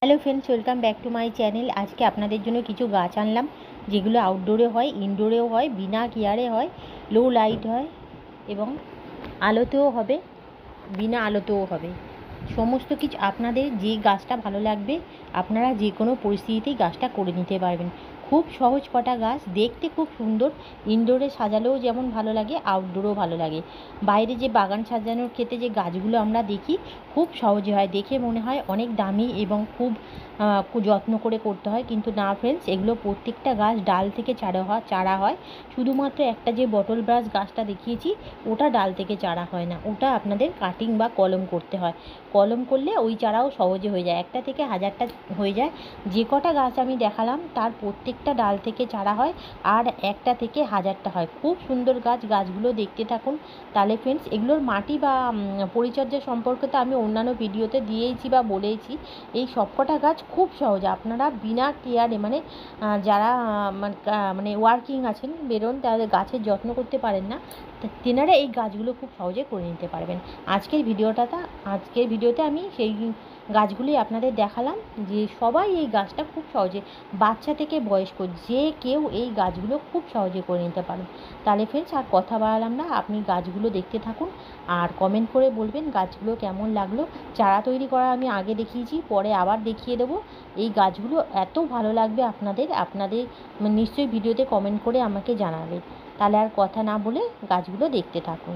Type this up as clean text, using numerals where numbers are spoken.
Hello friends, welcome back to my channel. আজকে আপনাদের জন্য কিছু গাছ আনলাম যেগুলো আউটডোরে হয়, ইনডোরেও হয়, বিনা কেয়ারে হয়, লো লাইট হয় এবং আলোতেও হবে, বিনা আলোতেও হবে। সমস্ত কিছু আপনাদের যে গাছটা ভালো লাগবে আপনারা যে কোনো পরিস্থিতিতেই গাছটা করে নিতে পারবেন। খুব সহজ কটা গাছ, দেখতে খুব সুন্দর, ইনডোরে সাজালেও যেমন ভালো লাগে আউটডোরেও ভালো লাগে। বাইরে যে বাগান সাজানোর ক্ষেত্রে যে গাছগুলো আমরা দেখি খুব সহজে হয়, দেখে মনে হয় অনেক দামি এবং খুব যত্ন করে করতে হয়, কিন্তু না ফ্রেন্ডস, এগুলো প্রত্যেকটা গাছ ডাল থেকে চারা হয়। শুধুমাত্র একটা যে বটল ব্রাশ গাছটা দেখিয়েছি ওটা ডাল থেকে চারা হয় না, ওটা আপনাদের কাটিং বা কলম করতে হয়। কলম করলে ওই চারাও সহজে হয়ে যায়, একটা থেকে হাজারটা হয়ে যায়। যে কটা গাছ আমি দেখালাম তার প্রত্যেকটা ডাল থেকে চারা হয়, আর একটা থেকে হাজারটা হয়। খুব সুন্দর গাছ, গাছগুলো দেখতে থাকুন। তাহলে ফ্রেন্ডস, এগুলোর মাটি বা পরিচর্যা সম্পর্কে তো আমি অন্যান্য ভিডিওতে দিয়েছি বা বলেইছি। এই সবকটা গাছ খুব সহজ, আপনারা বিনা কেয়ারে যারা মানে ওয়ার্কিং আছেন, বেরোন, তাদের গাছের যত্ন করতে পারেন না, তেনারা এই গাছগুলো খুব সহজে করে নিতে পারবেন। আজকের ভিডিওতে আমি সেই গাছগুলি আপনাদের দেখালাম, যে সবাই এই গাছটা খুব সহজে, বাচ্চা থেকে বয়স্ক যে কেউ এই গাছগুলো খুব সহজে করে নিতে পারেন। তাহলে ফ্রেন্ডস, আর কথা বাড়ালাম না, আপনি গাছগুলো দেখতে থাকুন আর কমেন্ট করে বলবেন গাছগুলো কেমন লাগলো। চারা তৈরি করা আমি আগে দেখিয়েছি, পরে আবার দেখিয়ে দেবো। এই গাছগুলো এত ভালো লাগবে আপনাদের নিশ্চয়ই ভিডিওতে কমেন্ট করে আমাকে জানাবে। তাহলে আর কথা না বলে গাছগুলো দেখতে থাকুন।